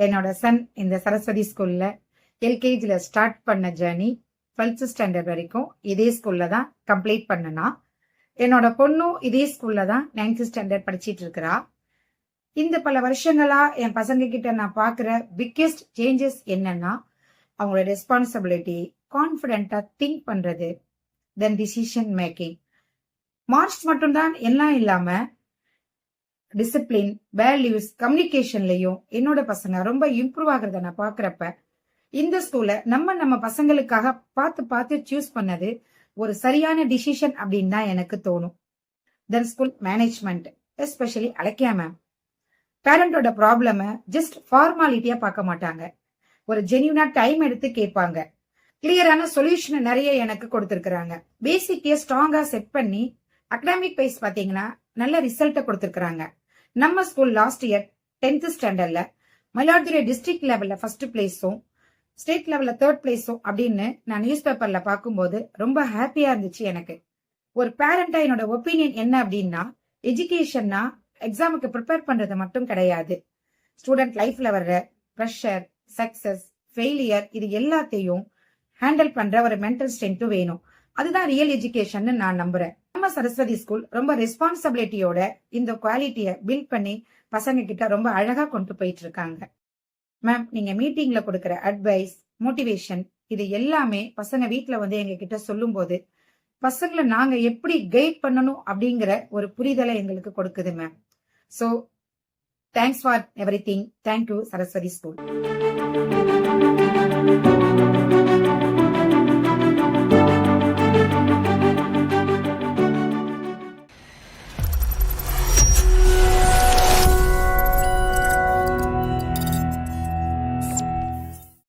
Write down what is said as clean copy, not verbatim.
என்னோட சன் இந்த சரஸ்வதி ஸ்கூல்ல எல்கேஜில ஸ்டார்ட் பண்ண ஜேர்னி 12th ஸ்டாண்டர்ட் வரைக்கும் இதே ஸ்கூல்ல தான் கம்ப்ளீட் பண்ணனா. என்னோட பொண்ணும் இதே ஸ்கூல்ல தான் 9th ஸ்டாண்டர்ட் படிச்சிட்டு இருக்கிறா. இந்த பல வருஷங்களா என் பசங்க கிட்ட நான் பாக்குற பிக்கெஸ்ட் சேஞ்சஸ் என்னன்னா, அவங்களோட ரெஸ்பான்சிபிலிட்டி, கான்பிடென்டா திங்க் பண்றது, தென் டிசிஷன் மேக்கிங். மார்க்ஸ் மட்டும்தான் எல்லாம் இல்லாம டிசிப்ளின், வேல்யூஸ், கம்யூனிகேஷன்லயும் என்னோட பசங்க ரொம்ப இம்ப்ரூவ் ஆகுறத நான் பாக்குறப்ப, இந்த ஸ்கூல்ல நம்ம பசங்களுக்காக பார்த்து சூஸ் பண்ணது ஒரு சரியான டிசிஷன் அப்படின்னு தான் எனக்கு தோணும். Then school management, especially Alakkiya ma'am, பேரண்டோட ப்ராப்ளம ஜஸ்ட் ஃபார்மாலிட்டியா பார்க்க மாட்டாங்க. ஒரு ஜென்யூனா டைம் எடுத்து கேட்பாங்க. கிளியரான சொல்யூஷன் நிறைய எனக்கு கொடுத்திருக்கிறாங்க. பேசிக்கே ஸ்ட்ராங்கா செட் பண்ணி அகடாமிக் வைஸ் பாத்தீங்கன்னா நல்ல ரிசல்ட்ட கொடுத்திருக்கிறாங்க. நம்ம ஸ்கூல் லாஸ்ட் இயர் 10th ஸ்டாண்டர்ட்ல மயிலாடுதுறை டிஸ்ட்ரிக்ட் லெவல்ல ஃபர்ஸ்ட் பிளேஸும் ஸ்டேட் லெவல்ல 3rd பிளேஸும் அப்படின்னு நான் நியூஸ் பேப்பர்ல பார்க்கும்போது ரொம்ப ஹாப்பியா இருந்துச்சு எனக்கு. ஒரு பேரண்டா என்னோட ஒப்பீனியன் என்ன அப்படின்னா, எஜுகேஷன்னா எக்ஸாமுக்கு ப்ரிப்பேர் பண்றது மட்டும் கிடையாது. ஸ்டூடெண்ட் லைஃப்ல வர்ற ப்ரெஷர், சக்சஸ், ஃபெயிலியர் இது எல்லாத்தையும் ஹேண்டில் பண்ற ஒரு மென்டல் ஸ்ட்ரென்த்தும் வேணும். அதுதான் ரியல் எஜுகேஷன் நான் நம்புறேன். நம்ம சரஸ்வதி ஸ்கூல் ரொம்ப ரெஸ்பான்சிபிலிட்டியோட இந்த குவாலிட்டியை பில்ட் பண்ணி பசங்க கிட்ட ரொம்ப அழகா கொண்டு போயிட்டு இருக்காங்க. மேம், நீங்க மீட்டிங்ல கொடுக்கற அட்வைஸ், மோட்டிவேஷன் இது எல்லாமே பசங்க வீட்டுல வந்து எங்க கிட்ட சொல்லும் போது பசங்களை நாங்க எப்படி கைட் பண்ணணும் அப்படிங்கிற ஒரு புரிதலை எங்களுக்கு கொடுக்குது ma'am. So thanks for everything. Thank you Saraswati school.